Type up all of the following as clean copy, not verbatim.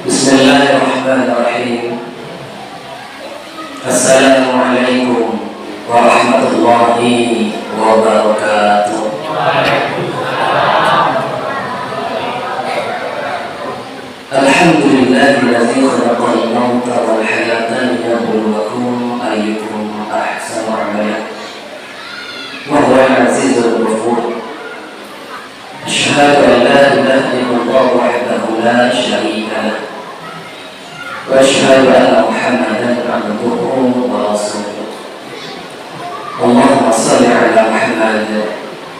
Bismillahirrahmanirrahim. Assalamualaikum warahmatullahi wabarakatuh. Alhamdulillahilladzi khalaqal mauta wal hayata liyabluwakum ayyukum ahsanu amala. Wa huwal azizul ghafur. Asyhadu an la ilaha illallah wahdahu la syarika lah. Wa asyhadu anna Muhammadan abduhu wa rasuluh. Allahumma shalli ala Muhammad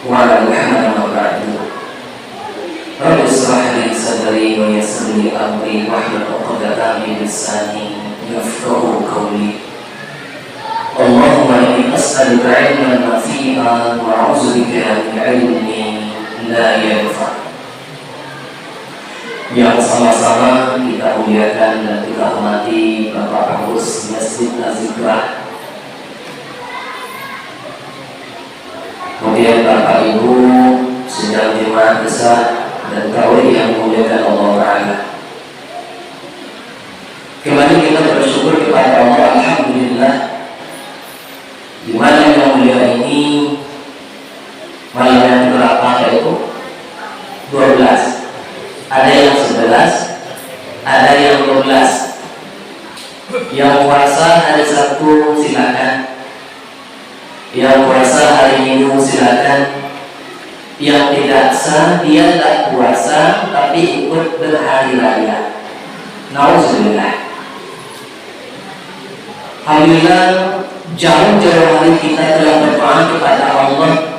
wa ala Muhammad wa ba'du. Rabbi ishrah li sadri wa yassir li amri wahlul 'uqdatam min lisani yafqahu qawli. Allahumma inni as'aluka 'ilman nafi'an wa a'udzu bika min 'ilmin la yanfa'. Yang sama-sama kita muliakan dan kita hormati Bapak Pengurus Masjid Al-Zikrah, kemudian Bapak Ibu sidang jemaah besar dan tarawih yang memuliakan Allah Ta'ala. Kembali kita bersyukur kepada Allah, alhamdulillah, di mana yang mulia ini malam yang berapa itu? 12. Ada yang 11, ada yang 12. Yang puasa hari Sabtu silakan. Yang puasa hari Minggu silakan. Yang tidak sah, dia tak puasa tapi ikut berhari raya. Nauzubillah. Alhamdulillah, jauh-jauh hari kita telah berdoa kepada Allah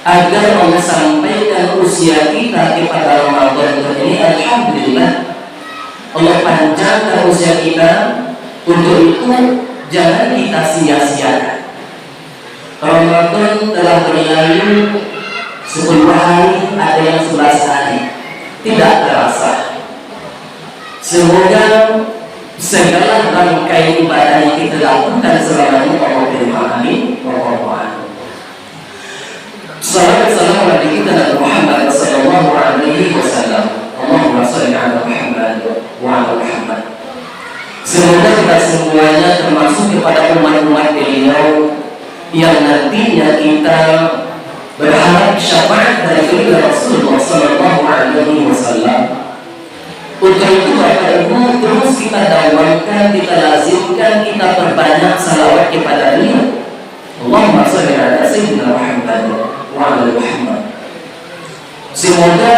agar Allah sampaikan usia kita kepada Ramadan ini. Alhamdulillah, Allah panjangkan usia kita. Untuk itu jangan kita sia-siakan. Ramadan telah berlalu 10 hari, ada yang 11 hari, tidak terasa. Semoga segala rangkaian ibadah yang kita lakukan selama ini Allah terima. Amin. Salawat salam Nabi kita Nabi Muhammad sallallahu alaihi wasallam. Allahumma shalli ala Muhammad wa ala Muhammad. Semoga kita semuanya termasuk kepada umat-umat beliau yang nantinya kita berharap syafaat dari Rasulullah sallallahu alaihi wasallam. Untuk itu Bapak Ibu, terus kita dakwahkan, kita lazimkan, kita perbanyak salawat kepada beliau. Allahumma shalli ala sayyidina Muhammad wa ala Muhammad. Semoga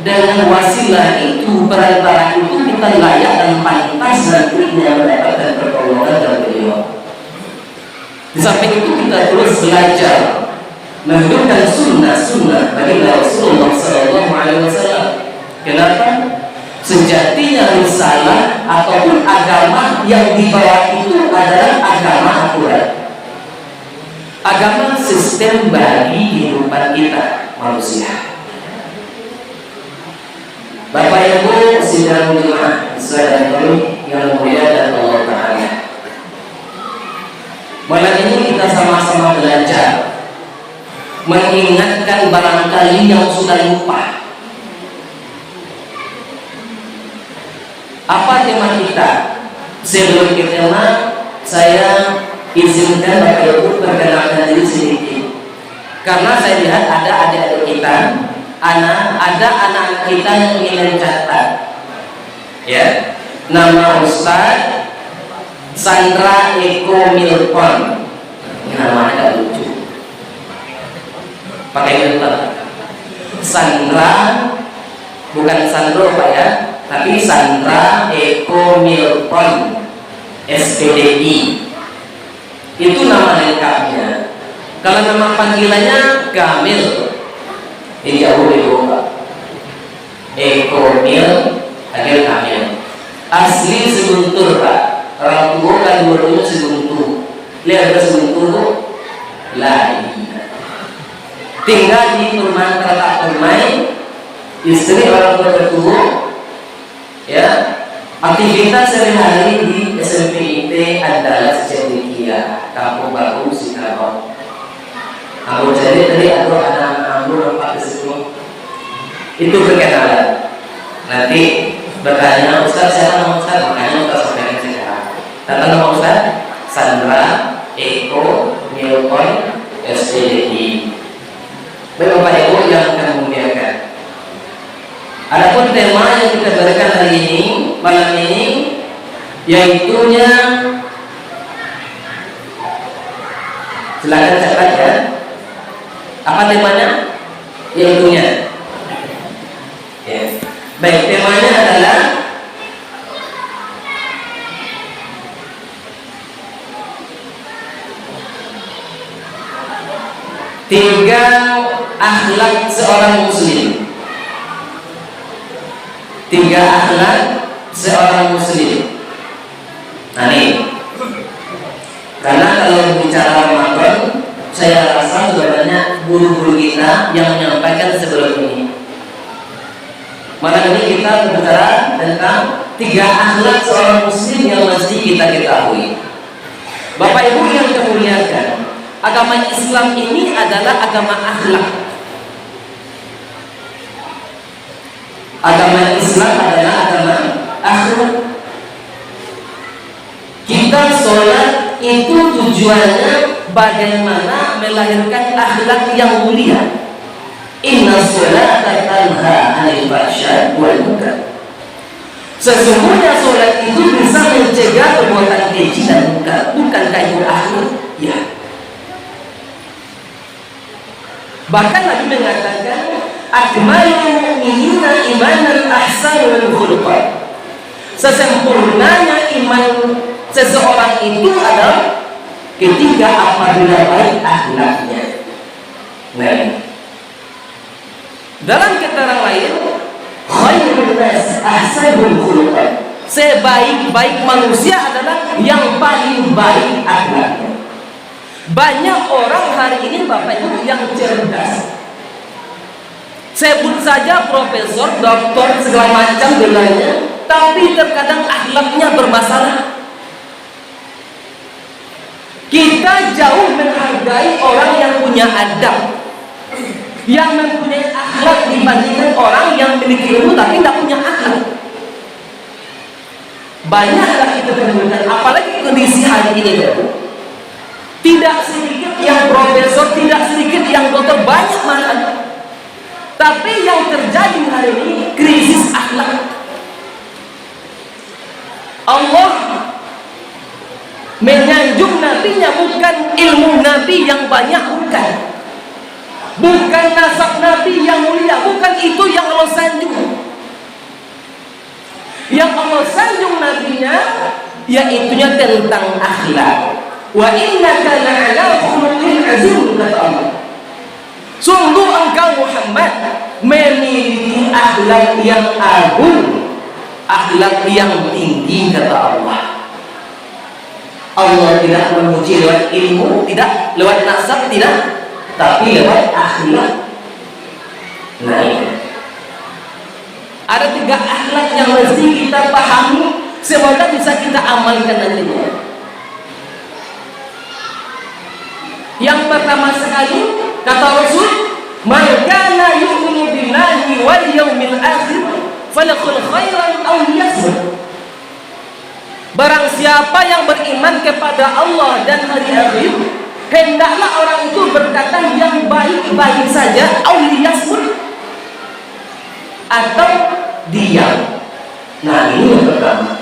dengan wasilah itu, perantara itu, kita layak dan pantas nantinya mendapatkan pertolongan dari beliau. Di samping itu kita terus belajar menunjukkan sunnah-sunnah bagi Rasulullah sallallahu alaihi wasallam. Kenapa? Sejatinya risalah ataupun agama yang dibawa itu adalah agama aturan. Agama sistem bagi kehidupan kita manusia. Bapak Ibu sidang jemaah saudara yang mulia dan Allah Ta'ala, malam ini kita sama-sama belajar mengingatkan barangkali yang sudah lupa. Apa tema kita? Sebelum kita saya izinkan Bapak Ibu perkenalkan diri sedikit, karena saya lihat ada adik-adik kita, ada anak-anak kita yang ingin mencatat, ya. Nama Ustaz Sandra Eko Milpon. Ini namanya agak lucu, pakai filter. Sandra, bukan Sandro Pak ya, tapi Sandra Eko Milpon SPDI. Itu nama lengkapnya. Kalau nama panggilannya Kamil, ini jauh lebih Pak. Eko Mil, Agil Kamil. Asli Seguntur Pak. Orang tua kan dua-duanya Seguntur. Lihat ada Seguntur lagi. Tinggal di Turman Terletak Permai. Istri orang tua bertubuh, ya. Aktivitas sehari-hari di SMPIT adalah Cendekia, Kampung Baru, Cikarang. Aku jadi tadi aku anak-anak nampak ke situ. Itu perkenalan. Nanti Bertanya, Ustaz siapa nama Ustaz? Makanya Ustaz sampaikan sekarang. Tentang nama Ustaz Sandra Eko Nilkon SPDI. Baik Bapak Ibu yang akan memuliakan. Adapun tema yang kita berikan hari ini, malam ini, yaitunya, silakan catat ya. Apa temanya? Yaitunya. Ya. Baik, temanya adalah tiga akhlak seorang muslim. Tiga akhlak seorang muslim. Nah ini, karena kalau bicara Ramadan, saya rasa sudah banyak guru-guru kita yang menyampaikan sebelum ini. Malam ini kita berbicara tentang tiga akhlak seorang muslim yang mesti kita ketahui. Bapak Ibu yang kemuliakan, agama Islam ini adalah agama akhlak. Agama Islam adalah agama akhlak. Kita sholat itu tujuannya bagaimana melahirkan akhlak yang mulia. Inna sholata tanha 'anil fahsya'i wal munkar. Sesungguhnya sholat itu bisa mencegah perbuatan keji dan munkar. Bukankah itu akhlak? Ya. Bahkan Nabi mengatakan, akmalul mu'minina imanan ahsanul khuluqan. Sesempurnanya iman seseorang itu adalah ketika apabila baik akhlaknya. Nah, dalam keterangan lain, khairun nas ahsanul khuluqan. Sebaik-baik manusia adalah yang paling baik akhlaknya. Banyak orang hari ini Bapak Ibu yang cerdas. Sebut saja profesor, doktor, segala macam gelarnya, tapi terkadang akhlaknya bermasalah. Kita jauh menghargai orang yang punya adab, yang mempunyai akhlak dibandingkan orang yang memiliki ilmu tapi tidak punya akhlak. Banyaklah kita temukan, apalagi kondisi hari ini. Tidak sedikit yang profesor, tidak sedikit yang dokter, banyak mana. Tapi yang terjadi hari ini krisis akhlak. Allah menyanjung nabinya bukan ilmu nabi yang banyak, bukan nasab nabi yang mulia, bukan itu yang Allah sanjung. Yang Allah sanjung nabinya yaitunya tentang akhlak. Wa innaka la'ala khuluqin azim, kata Allah. Sungguh engkau Muhammad memiliki akhlak yang agung, akhlak yang tinggi, kata Allah. Allah tidak memuji lewat ilmu, tidak lewat nasab, tidak, tapi lewat akhlak. Nah ini ada tiga akhlak yang mesti kita pahami, semoga bisa kita amalkan nantinya. Yang pertama sekali kata Rasul, "Man kana yu'minu billahi wal yawmil akhir falaqul khairan aw liyasmut." Barang siapa yang beriman kepada Allah dan hari akhir, hendaklah orang itu berkata yang baik-baik saja, aw liyasmut, atau diam. Nah ini yang pertama.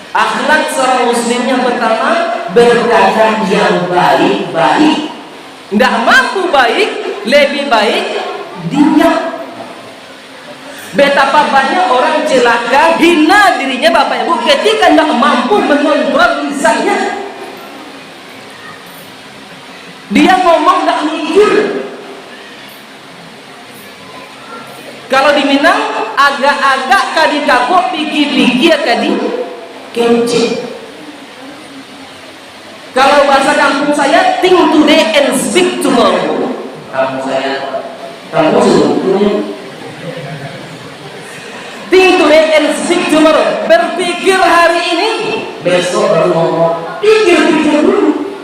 Akhlak seorang muslim yang pertama, berkata yang baik-baik. Tidak mampu baik, lebih baik diam. Betapa banyak orang celaka, hina dirinya Bapak Ibu ketika tidak mampu mengontrol lisannya. Dia ngomong tidak mikir. Kalau di Minang agak-agak kadi kakok pikir-pikir kadi kencing. Kalau bahasa kampung saya, think today and speak tomorrow. Kampung saya, kampung sebetulnya think today and speak tomorrow. Berpikir hari ini, besok baru ngomong. Pikir-pikir dulu.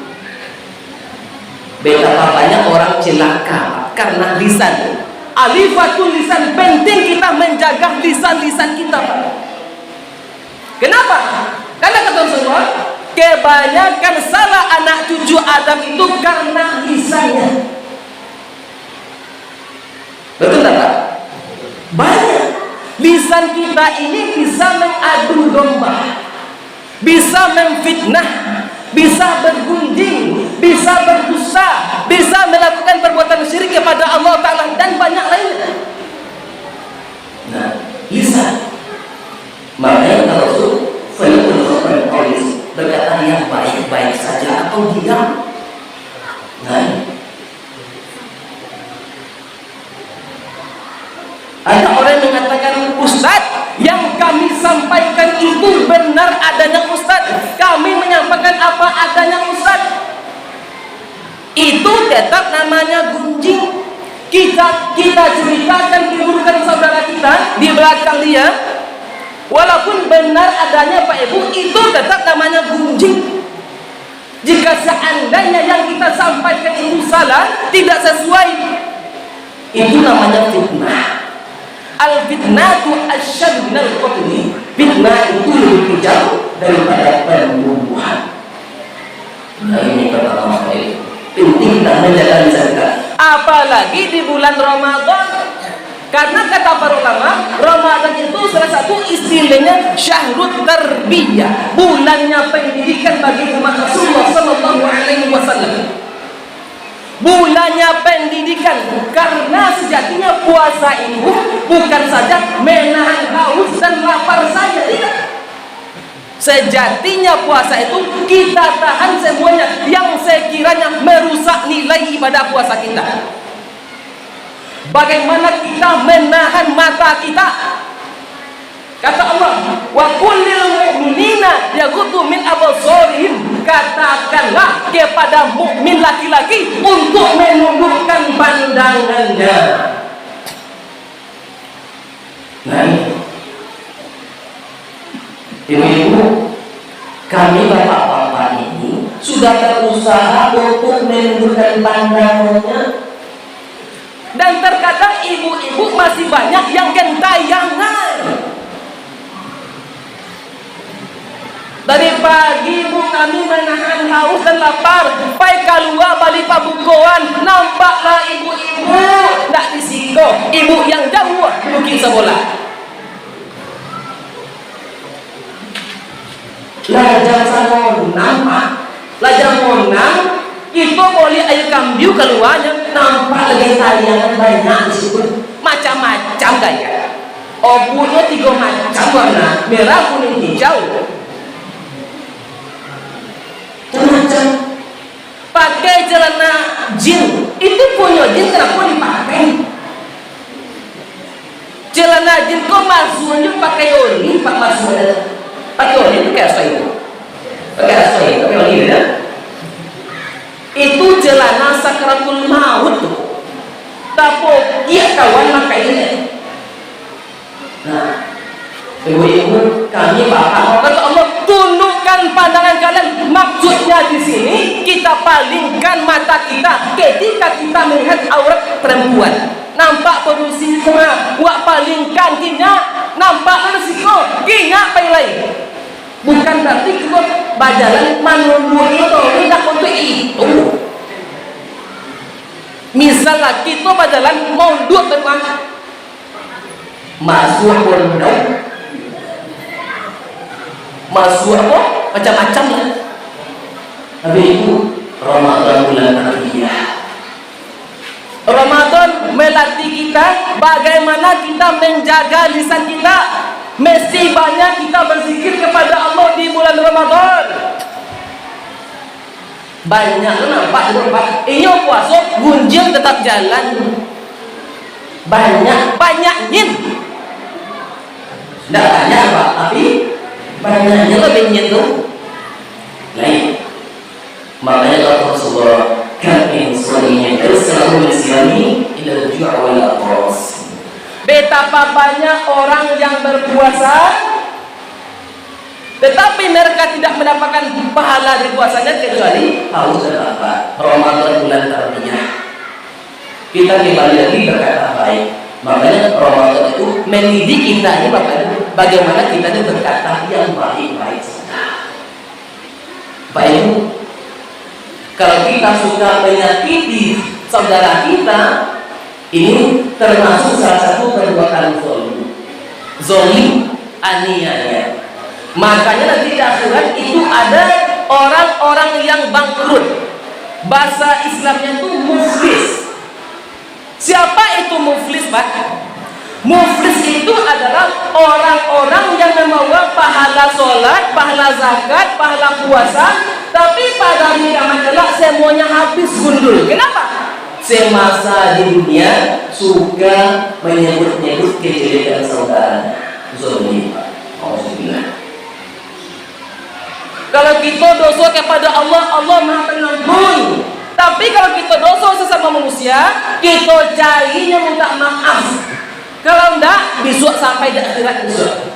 Betapa banyak orang celaka karena lisan. Alifatul lisan, penting kita menjaga lisan-lisan kita, Pak. Kebanyakan salah anak cucu Adam itu karena lisannya. Betul tak? Banyak. Lisan kita ini bisa mengadu domba, bisa memfitnah, bisa bergunjing, bisa berdusta, bisa melakukan perbuatan syirik kepada Allah Ta'ala, dan banyak lainnya. Nah, lisan. Makanya kata Rasul, berkata yang baik-baik saja atau diam. Nah, ada orang yang mengatakan, Ustadz, yang kami sampaikan itu benar adanya Ustadz. Kami menyampaikan apa adanya Ustadz. Itu tetap namanya gunjing. Kita ceritakan keburukan saudara kita di belakang dia, walaupun benar adanya Pak Ibu, itu tetap namanya gunjing. Jika seandainya yang kita sampaikan itu salah, tidak sesuai, itu namanya fitnah. Al-fitnatu asyad minal qatli. Fitnah itu lebih kejam daripada pembunuhan. nah ini pertama kali penting kita menjaga lisan kita. Apalagi di bulan Ramadan. Karena kata para ulama, Ramadan itu salah satu istilahnya syahrut tarbiyah, bulannya pendidikan bagi umat Rasulullah sallallahu alaihi wasallam. Bulannya pendidikan, karena sejatinya puasa itu bukan saja menahan haus dan lapar saja, tidak. Sejatinya puasa itu kita tahan semuanya yang sekiranya merusak nilai ibadah puasa kita. Bagaimana kita menahan mata kita? Kata Allah, wa kullil mu'minina yaghuddu min absarihim. Katakanlah kepada mukmin laki-laki untuk menundukkan pandangannya. Nah, ibu-ibu, kami bapak-bapak ini sudah berusaha untuk menundukkan pandangannya. Dan terkadang ibu-ibu masih banyak yang gentayangan. Dari pagi Bu kami menahan haus dan lapar, pai keluar balik pabukoan, nampaklah ibu-ibu tak disiko, ibu yang jauh mungkin sebola. Lajang salon nampak, lajang monang itu boleh air kambiu keluarnya, nampak lagi tayangan banyak di situ, macam-macam gaya. Obunya 3 macam warna, merah, kuning, hijau. macam Pakai celana jin, itu punya jin kenapa dipakai? Celana jin kok masuknya pakai oli, pak masuknya pakai oli, pakai apa itu? Pakai oli ya? Itu celana sakratul maut tuh. Tapi dia kawan pakai ini. nah ibu-ibu kami bapak Kata Allah, tundukkan pandangan kalian. Maksudnya di sini kita palingkan mata kita ketika kita melihat aurat perempuan. Nampak produksi semua, wak palingkan kinya, nampak resiko, kinya lain. Bukan berarti kita bajalan menunduk itu, tidak untuk itu. Misalnya kita bajalan mondok teman, masuk pondok, masuk apa? Macam-macam ya. tapi ibu Ramadan bulan tarbiyah. Ramadan melatih kita bagaimana kita menjaga lisan kita. Mesti banyak kita berzikir kepada Allah di bulan Ramadan. Banyak nampak ini puasa gunjing tetap jalan. Banyak nyin. Tidak banyak pak, tapi banyaknya lebih nyentuh lain. Makanya kalau Rasulullah kami suaminya selalu mensiami ila ju' wal aqras. Betapa banyak orang yang berpuasa tetapi mereka tidak mendapatkan pahala dari puasanya kecuali Haus dan lapar. Ramadan bulan tarbiyah. Kita kembali lagi berkata baik. Makanya Ramadan itu mendidik kita ini bagaimana kita ini berkata yang baik-baik saja. Pak Ibu, kalau kita suka menyakiti saudara kita, ini termasuk salah satu perbuatan zolim, aniaya. Makanya nanti di akhirat itu ada orang-orang yang bangkrut. Bahasa Islamnya itu muflis. Siapa itu muflis, Pak? Muflis itu adalah orang-orang yang membawa pahala sholat, pahala zakat, pahala puasa, tapi pada kiamat kelak semuanya habis gundul. Kenapa? Semasa di dunia suka menyebut-nyebut kejelekan saudara. Zolim. Alhamdulillah. Kalau kita dosa kepada Allah, Allah Maha Pengampun. Tapi kalau kita dosa sesama manusia, kita carinya minta maaf. Kalau enggak, besok sampai di akhirat besok.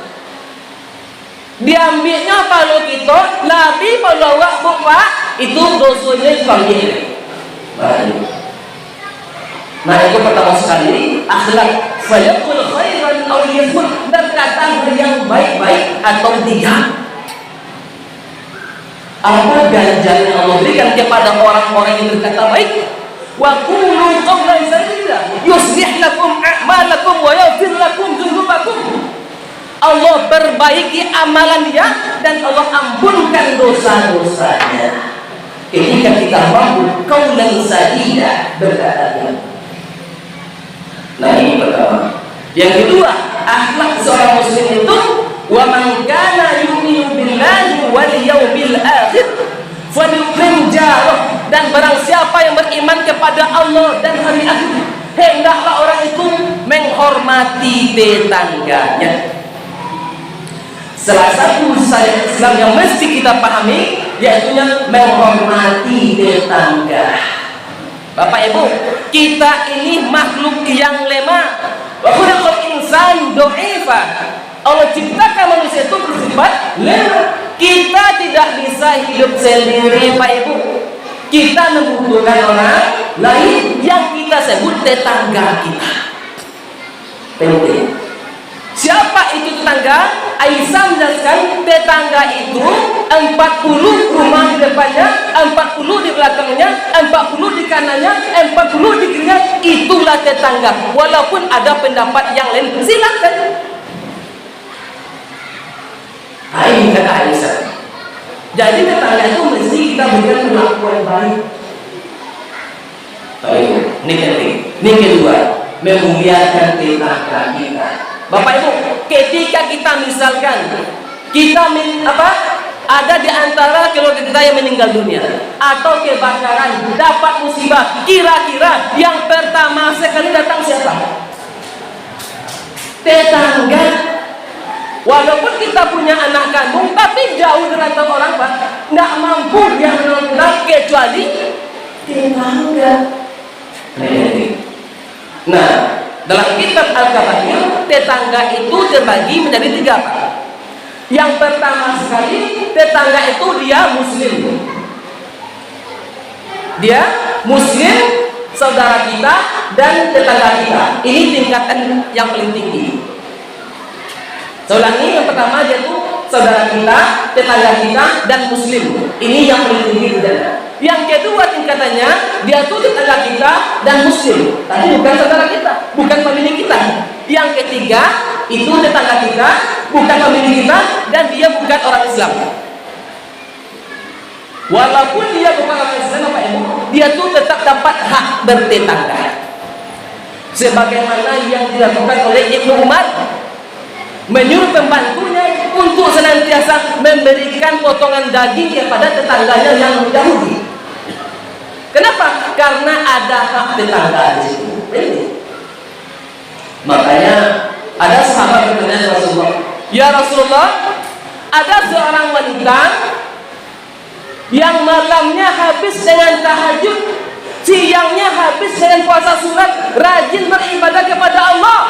Diambilnya palu kita, Nabi bawa buka, itu dosanya diambil. Baik. Nah itu pertama sekali akhlak. Fayaqul khairan aw liyasmut, berkata yang baik-baik atau tidak. Apa ganjaran yang Allah berikan kepada orang-orang yang berkata baik? Wa qulu qawlan sadida yuslih lakum a'malakum wa yaghfir lakum dzunubakum. Allah perbaiki amalan dia dan Allah ampunkan dosa-dosanya. Ketika kita mampu qawlan sadida, berkata dia. Nah ini pertama. Yang kedua, akhlak seorang muslim itu wa man kana yu'minu billahi wal yawmil akhir falyukrim jarah, dan barang siapa yang beriman kepada Allah dan hari akhir, hendaklah orang itu menghormati tetangganya. Salah satu syariat Islam yang mesti kita pahami yaitu menghormati tetangga. Bapak Ibu, kita ini makhluk yang lemah. Wa khalaqal insan dha'ifa. Allah ciptakan manusia itu bersifat lemah. Kita tidak bisa hidup sendiri, Pak Ibu. Kita membutuhkan orang lain yang kita sebut tetangga kita. Penting. Siapa itu tetangga? Aisyah menjelaskan tetangga itu 40 rumah di depannya, 40 di belakangnya, 40 di kanannya, 40 di kirinya. Itulah tetangga. Walaupun ada pendapat yang lain, silakan. Ini kata Aisyah. Jadi tetangga itu mesti kita berikan perlakuan baik. Baik, ini penting. Ini kedua, memuliakan tetangga kita. Bapak Ibu, ketika kita misalkan kita ada di antara keluarga kita yang meninggal dunia atau kebakaran, dapat musibah, kira-kira yang pertama sekali datang siapa? Tetangga. Walaupun kita punya anak kandung, tapi jauh derantau orang, Pak, nggak mampu dia menolong kecuali tetangga. Nah, dalam kitab Al-Kabair, tetangga itu terbagi menjadi 3, Pak. Yang pertama sekali, tetangga itu dia muslim. Dia muslim, saudara kita dan tetangga kita. Ini tingkatan yang paling tinggi. Saya ulangi, yang pertama dia itu saudara kita, tetangga kita dan muslim. Ini yang paling tinggi dia. Yang kedua tingkatannya, dia itu tetangga kita dan muslim, tapi bukan saudara kita, bukan pemilik kita. Yang ketiga, itu tetangga kita, bukan pemilik kita, dan dia bukan orang Islam. Walaupun dia bukan orang Islam, Bapak Ibu, dia tuh tetap dapat hak bertetangga. Sebagaimana yang dilakukan oleh Ibnu Umar, menyuruh pembantunya untuk senantiasa memberikan potongan daging kepada tetangganya yang Yahudi. Kenapa? Karena ada hak tetangga di situ. Makanya ada sahabat bertanya Rasulullah, "Ya Rasulullah, ada seorang wanita yang malamnya habis dengan tahajud, siangnya habis dengan puasa sunat, rajin beribadah kepada Allah.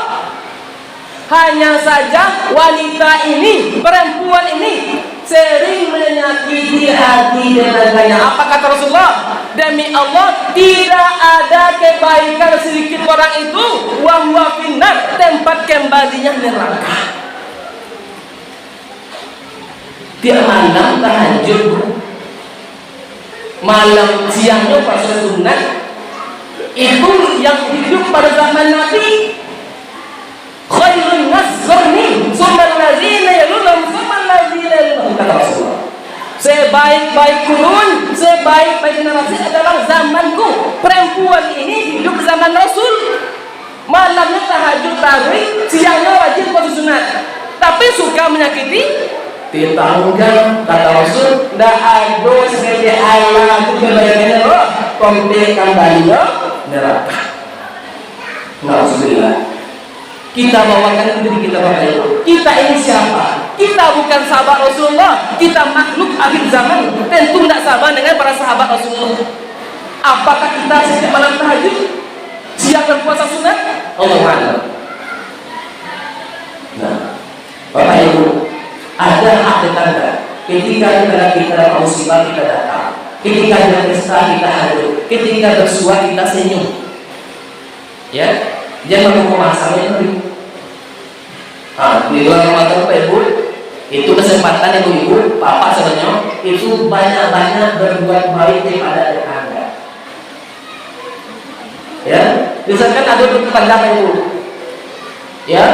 Hanya saja wanita ini, perempuan ini sering menyakiti hati tetangganya." Apa kata Rasulullah? Demi Allah, tidak ada kebaikan sedikit orang itu wa huwa finnar, tempat kembalinya neraka. Tiap malam tahajud, malam siangnya puasa sunat, itu yang hidup pada zaman Nabi. Khairun nas qarni, tsumma allazina yalunhum, tsumma allazina yalunhum, kata Rasulullah. Sebaik-baik kurun, sebaik-baik generasi adalah zamanku. Perempuan ini hidup zaman Rasul. Malamnya tahajud tarawih, siangnya wajib puasa sunat. Tapi suka menyakiti, ditanggung, kata Rasul. Ndak ada seperti Allah itu kebayangannya loh, kompekan balinya neraka. Alhamdulillah. Kita bawakan diri kita pada itu. Kita ini siapa? Kita bukan sahabat Rasulullah. Kita makhluk akhir zaman. Tentu tidak sama dengan para sahabat Rasulullah. Apakah kita setiap malam tahajud, siang dan puasa sunat? Allah Ta'ala. Nah, Bapak Ibu, ada hak tetangga. Ketika kita musibah kita datang. Ketika ada pesta kita hadir. Ketika bersua kita senyum. Ya. Jangan memasalnya tadi. Di luar Ramadan Pak Ibu, itu kesempatan ibu-ibu, bapak sebenarnya itu banyak-banyak berbuat baik kepada tetangga. Ya, misalkan ada tetangga Pak Ibu, ya,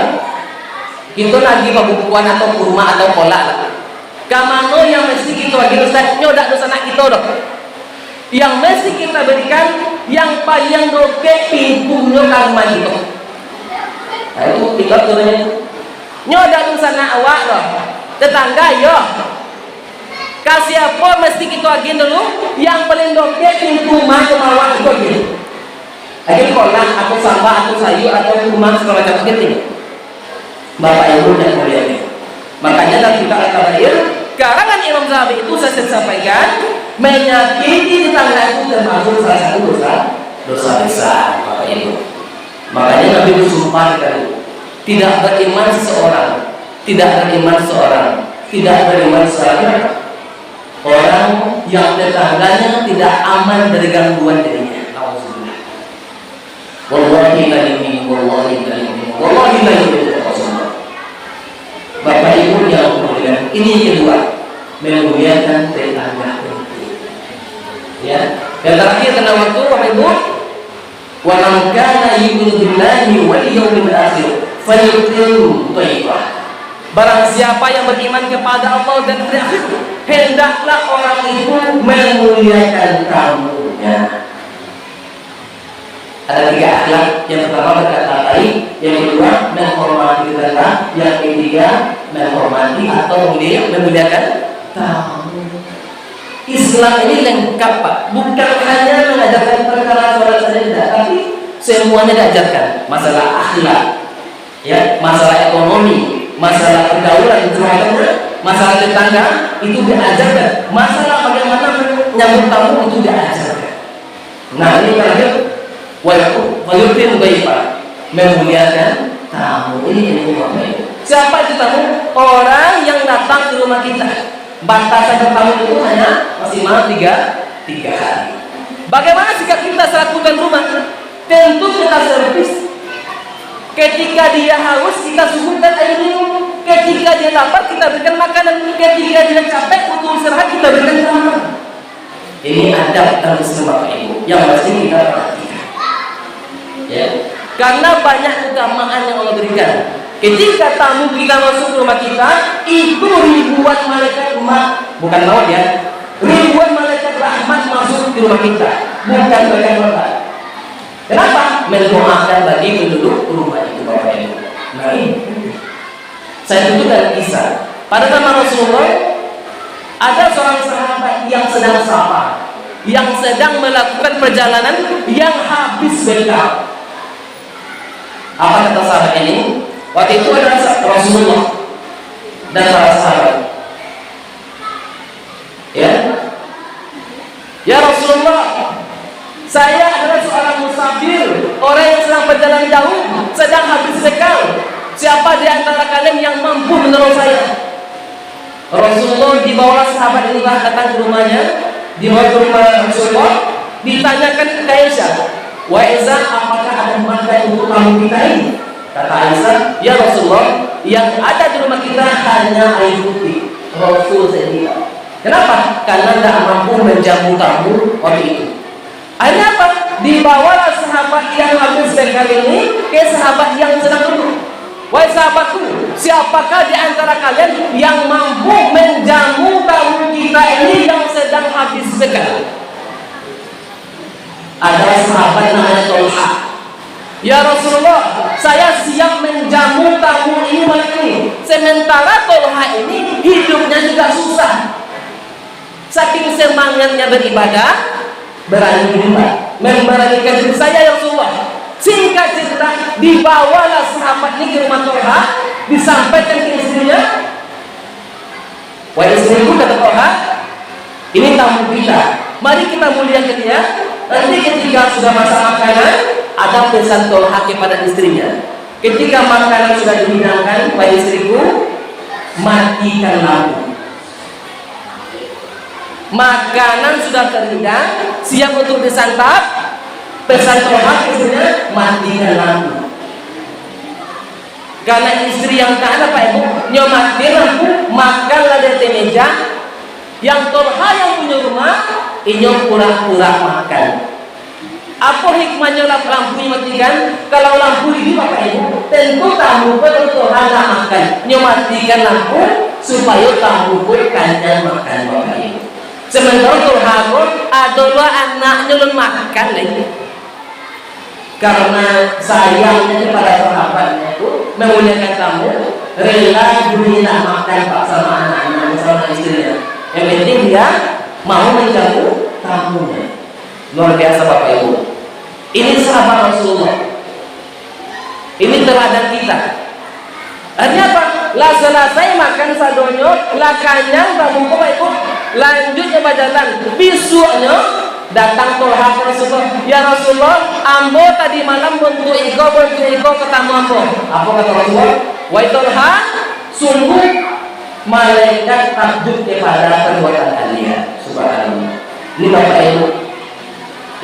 kita lagi pembukuan atau kurma atau kolak lah. Kamano yang mesti kita bagi Ustaz, nyodak dosa anak kita dong. Yang mesti kita berikan yang paling doke pintunya karma gitu. Nah itu tinggal turunnya. Nyodak dosa anak awak dong. Tetangga yo. Kasih apa mesti kita agin dulu. Yang paling doke pintu mana awak itu agin. Agin kolak atau sambal atau sayur atau kurma segala macam gitu. Bapak Ibu dan mulia. Makanya dalam kitab Al-Kabair, karangan Imam Zahabi itu saya sampaikan, menyakiti tetangga itu termasuk salah satu dosa besar, Bapak Ibu. Makanya Nabi bersumpah kali, tidak beriman seseorang, orang yang tetangganya tidak aman dari gangguan dirinya. Alhamdulillah. Wallahi la yu'minu, wallahi la yu'minu, wallahi la yu'minu. Bapak Ibu yang kemudian ini kedua, memuliakan tetangga. Ya, yang terakhir karena waktu Bapak Ibu, wa man kana yu'minu billahi wal yawmil akhir falyukrim dhaifah. Barang siapa yang beriman kepada Allah dan hari akhir, hendaklah orang itu memuliakan tamunya. Ada 3 akhlak. Yang pertama berkata baik, yang kedua menghormati tetangga, yang ketiga menghormati atau memuliakan tamu. Islam ini lengkap Pak, bukan hanya mengajarkan perkara sholat saja tidak, tapi semuanya diajarkan. Masalah akhlak, ya, masalah ekonomi, masalah pergaulan, masalah tetangga itu diajarkan. Masalah bagaimana menyambut tamu itu diajarkan. Nah ini terakhir. Wajibin baiklah memuliakan tamu. Ini siapa itu tamu? Orang yang datang ke rumah kita. Batasan tamu itu hanya maksimal 3 hari. Bagaimana sikap kita saat bukan rumah? Tentu kita servis. Ketika dia haus kita suguhkan air minum. Ketika dia lapar kita berikan makanan. Ketika dia capek butuh istirahat kita berikan makanan. Ini adab dalam Islam Bapak Ibu yang mesti kita perhatikan. Ya, karena banyak keutamaan yang Allah berikan. Ketika tamu kita masuk ke rumah kita, itu ribuan malaikat bukan maut ya, ribuan malaikat rahmat masuk ke rumah kita, bukan berkat. Kenapa? Mendoakan bagi penduduk rumah itu Bapak Ibu. Nah ini, saya tunjukkan kisah. Pada zaman Rasulullah, ada seorang sahabat yang sedang safar, yang sedang melakukan perjalanan yang habis bekal. Apa kata sahabat ini? Waktu itu adalah Rasulullah dan para sahabat. Ya Rasulullah, saya adalah seorang musafir, orang yang sedang berjalan jauh, sedang habis bekal. Siapa di antara kalian yang mampu menolong saya? Rasulullah dibawa sahabat ini datang ke rumahnya, dibawa ke rumah Rasulullah, ditanyakan ke Aisyah, wa Aisyah, apakah ada makan untuk tamu kita ini? Kata Aisyah, ya Rasulullah, yang ada di rumah kita hanya air putih. Rasul sendiri. Kenapa? Karena tidak mampu menjamu tamu waktu itu. Akhirnya apa? Dibawalah sahabat yang habis bekal ini ke sahabat yang sedang duduk. Wahai sahabatku, siapakah di antara kalian yang mampu menjamu tamu kita ini yang sedang habis bekal? Ada sahabat namanya Tolha. Ya Rasulullah, saya siap menjamu tamu ini malam ini. Sementara Tolha ini hidupnya juga susah. Saking semangatnya beribadah, berani berubah, memberanikan diri saya ya Rasulullah. Singkat cerita, dibawalah sahabat ini ke rumah Tolha, disampaikan ke istrinya. Wahai istriku, kata Tolha, ini tamu kita, mari kita muliakan dia. Nanti ketika sudah masak makanan, ada pesan Tolha kepada istrinya. Ketika makanan sudah dihidangkan, wahai istriku, matikan lampu. Makanan sudah terhidang, siap untuk disantap. Pesan Tolha istrinya, matikan lampu. Karena istri yang tahan apa ibu, nyomatin lampu, makanlah dari meja. Yang Tolha yang punya rumah, ini pura-pura makan. Apa hikmahnya lampu dimatikan? Kalau lampu ini bapak ibu, tentu tamu pun Tolha nggak makan. Nyomatikan lampu supaya tamu pun kandang makan bapak ibu. Sementara Tolha pun adalah anaknya belum makan lagi. Karena sayangnya kepada sahabatnya itu memuliakan tamu, rela dunia makan pak sama anak-anak sama istrinya. Yang penting dia mau menjamu tamunya. Luar biasa bapak ibu. Ini sahabat Rasulullah. Ini teladan kita. Artinya apa? Lah selesai makan sadonyo, lah kanyang tamu bapak ibu. Lanjutnya berjalan. Besoknya datang Tolha ke Rasulullah. Ya Rasulullah, ambo tadi malam bentuk iko ketemu ambo. Apa kata Rasulullah? Wahai Tolha, sungguh malaikat takjub kepada perbuatan kalian. Subhanallah. Ini bapak ibu,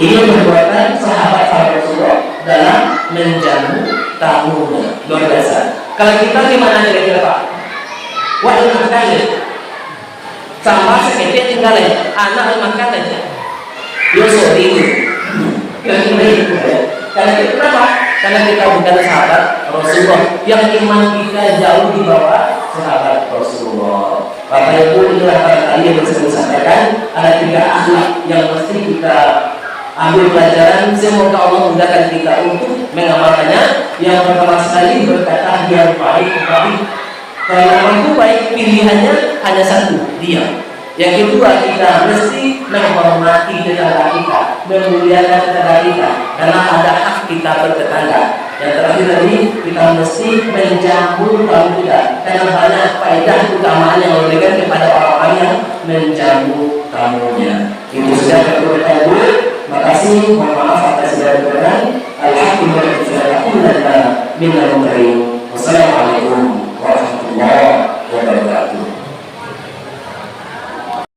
ini perbuatan sahabat Rasulullah dalam menjamu tamunya. Luar biasa. Kalau kita gimana kira-kira pak? Wah makan ya, sama seketik tinggal ya, anak makan aja. Yo sorry, kira-kira itu ya. Karena kita kenapa? Karena kita bukan sahabat Rasulullah, yang iman kita jauh di bawah sahabat Rasulullah. Bapak Ibu, inilah kali yang bisa disampaikan. Ada 3 akhlak yang mesti kita ambil pelajaran. Semoga Allah mudahkan kita untuk mengamalkannya. Yang pertama sekali berkata yang baik. Kalau orang itu baik, pilihannya hanya satu, diam. Yang kedua, kita mesti menghormati tetangga kita, memuliakan tetangga kita, karena ada hak kita bertetangga. Yang terakhir tadi, kita mesti menjamu tamu kita, karena banyak faedah keutamaan yang diberikan kepada orang-orang yang menjamu tamunya. Itu sudah kita dulu. Makasih, mohon maaf atas segala kekurangan. Alhamdulillah, minal mukarramin.